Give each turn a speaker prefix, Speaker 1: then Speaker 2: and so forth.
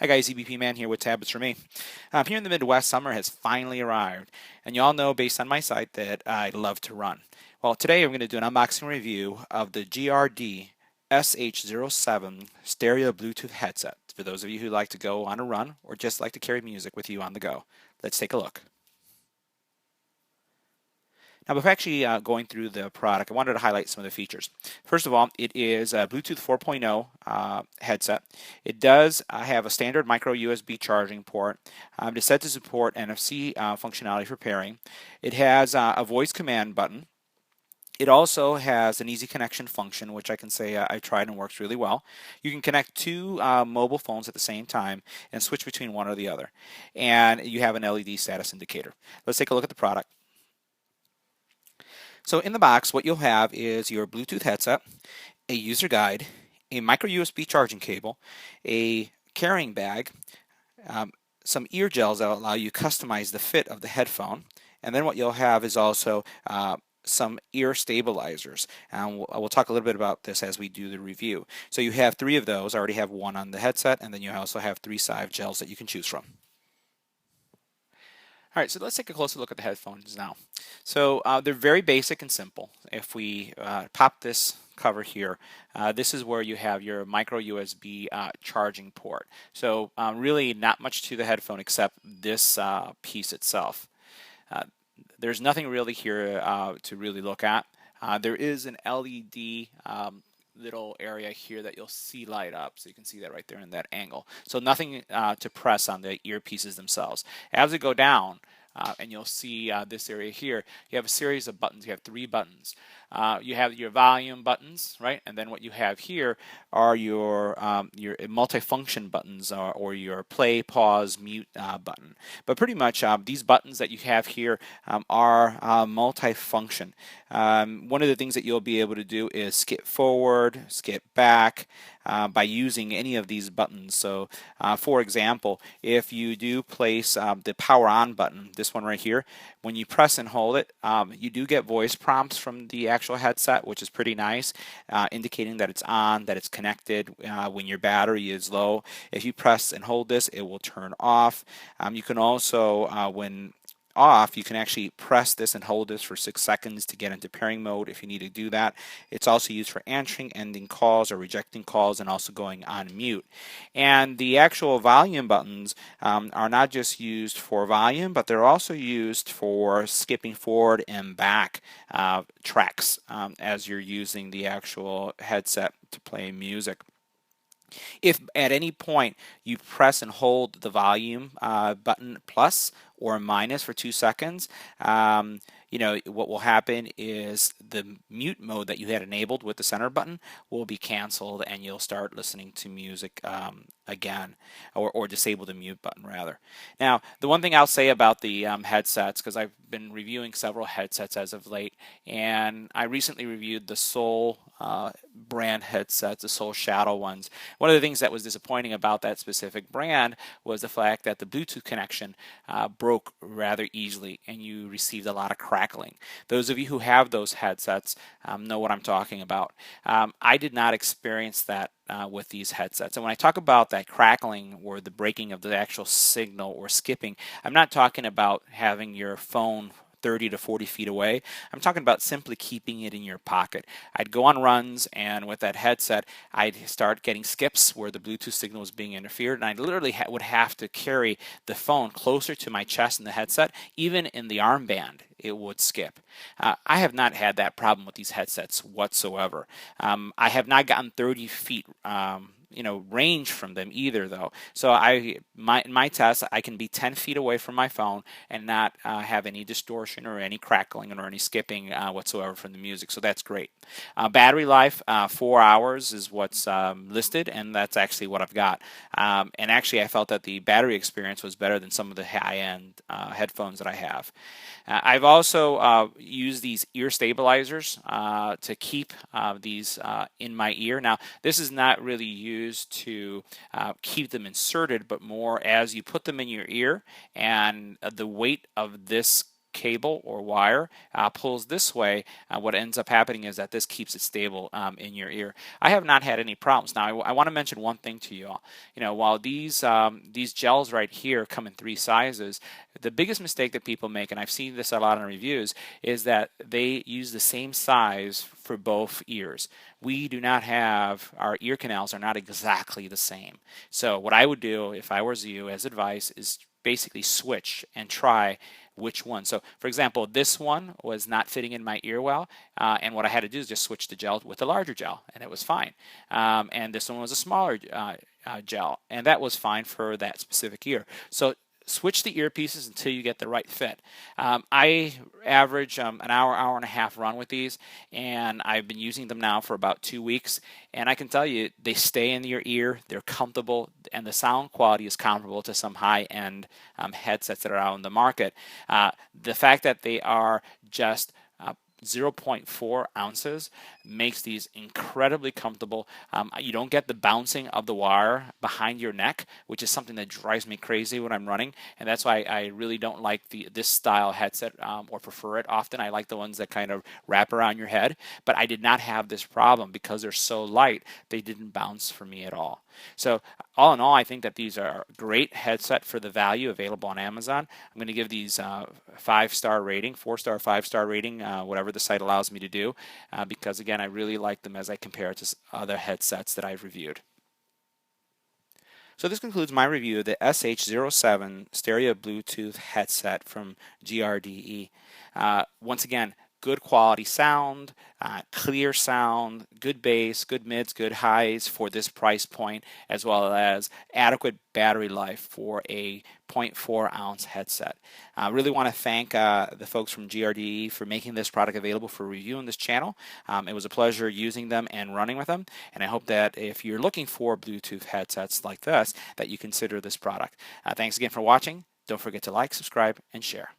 Speaker 1: Hi guys, EBPMAN here with tablets for me. Here in the Midwest, summer has finally arrived, and you all know based on my site that I love to run. Well, today I'm going to do an unboxing review of the GRDE SH07 stereo Bluetooth headset for those of you who like to go on a run or just like to carry music with you on the go. Let's take a look. Now, before actually going through the product, I wanted to highlight some of the features. First of all, it is a Bluetooth 4.0 headset. It does have a standard micro USB charging port. It is set to support NFC functionality for pairing. It has a voice command button. It also has an easy connection function, which I can say I tried and works really well. You can connect two mobile phones at the same time and switch between one or the other. And you have an LED status indicator. Let's take a look at the product. So in the box, what you'll have is your Bluetooth headset, a user guide, a micro USB charging cable, a carrying bag, some ear gels that allow you to customize the fit of the headphone, and then what you'll have is also some ear stabilizers. And we'll talk a little bit about this as we do the review. So you have three of those. I already have one on the headset, and then you also have three side gels that you can choose from. All right, so let's take a closer look at the headphones now. So they're very basic and simple. If we pop this cover here, this is where you have your micro USB charging port. So really not much to the headphone except this piece itself. There's nothing really here to really look at. There is an LED little area here that you'll see light up, so you can see that right there in that angle. So nothing to press on the earpieces themselves. As we go down, and you'll see this area here, you have a series of buttons. You have three buttons. You have your volume buttons, right? And then what you have here are your multifunction buttons or your play, pause, mute button. But pretty much these buttons that you have here are multifunction. One of the things that you'll be able to do is skip forward, skip back by using any of these buttons. So for example, if you do place the power on button, this one right here, when you press and hold it, you do get voice prompts from the actual headset, which is pretty nice, indicating that it's on, that it's connected when your battery is low. If you press and hold this, it will turn off. You can also, when off, you can actually press this and hold this for 6 seconds to get into pairing mode if you need to do that. It's also used for answering, ending calls, or rejecting calls, and also going on mute. And the actual volume buttons are not just used for volume, but they're also used for skipping forward and back tracks as you're using the actual headset to play music. If at any point you press and hold the volume button plus or minus for 2 seconds, what will happen is the mute mode that you had enabled with the center button will be canceled and you'll start listening to music again, or disable the mute button rather. Now, the one thing I'll say about the headsets, because I've been reviewing several headsets as of late, and I recently reviewed the Soul brand headsets, the Soul Shadow ones. One of the things that was disappointing about that specific brand was the fact that the Bluetooth connection broke rather easily and you received a lot of crackling. Those of you who have those headsets know what I'm talking about. I did not experience that with these headsets. And when I talk about that crackling or the breaking of the actual signal or skipping, I'm not talking about having your phone 30 to 40 feet away. I'm talking about simply keeping it in your pocket. I'd go on runs, and with that headset, I'd start getting skips where the Bluetooth signal was being interfered, and I literally would have to carry the phone closer to my chest in the headset. Even in the armband, it would skip. I have not had that problem with these headsets whatsoever. I have not gotten 30 feet range from them either, though. So in my test, I can be 10 feet away from my phone and not have any distortion or any crackling or any skipping whatsoever from the music. So that's great. Battery life, 4 hours is what's listed, and that's actually what I've got. And actually, I felt that the battery experience was better than some of the high-end headphones that I have. I've also used these ear stabilizers to keep these in my ear. Now, this is not really used to keep them inserted, but more as you put them in your ear, and the weight of this cable or wire pulls this way, what ends up happening is that this keeps it stable in your ear. I have not had any problems. Now, I want to mention one thing to you all. While these gels right here come in 3 sizes, the biggest mistake that people make, and I've seen this a lot in reviews, is that they use the same size for both ears. We do not have, our ear canals are not exactly the same. So what I would do if I was you as advice is basically switch and try which one. So for example, this one was not fitting in my ear well, and what I had to do is just switch the gel with a larger gel, and it was fine. And this one was a smaller gel, and that was fine for that specific ear. So switch the earpieces until you get the right fit. I average an hour and a half run with these, and I've been using them now for about 2 weeks, and I can tell you they stay in your ear, they're comfortable, and the sound quality is comparable to some high-end headsets that are out in the market. The fact that they are just 0.4 ounces makes these incredibly comfortable. You don't get the bouncing of the wire behind your neck, which is something that drives me crazy when I'm running, and that's why I really don't like this style headset or prefer it often. I like the ones that kind of wrap around your head, but I did not have this problem because they're so light. They didn't bounce for me at all. So all in all, I think that these are a great headset for the value available on Amazon. I'm going to give these 5-star rating, 4-star, 5-star rating, whatever the site allows me to do, because again, I really like them as I compare it to other headsets that I've reviewed. So this concludes my review of the SH07 stereo Bluetooth headset from GRDE. Once again, good quality sound, clear sound, good bass, good mids, good highs for this price point, as well as adequate battery life for a 0.4 ounce headset. I really want to thank the folks from GRDE for making this product available for review on this channel. It was a pleasure using them and running with them, and I hope that if you're looking for Bluetooth headsets like this, that you consider this product. Thanks again for watching. Don't forget to like, subscribe, and share.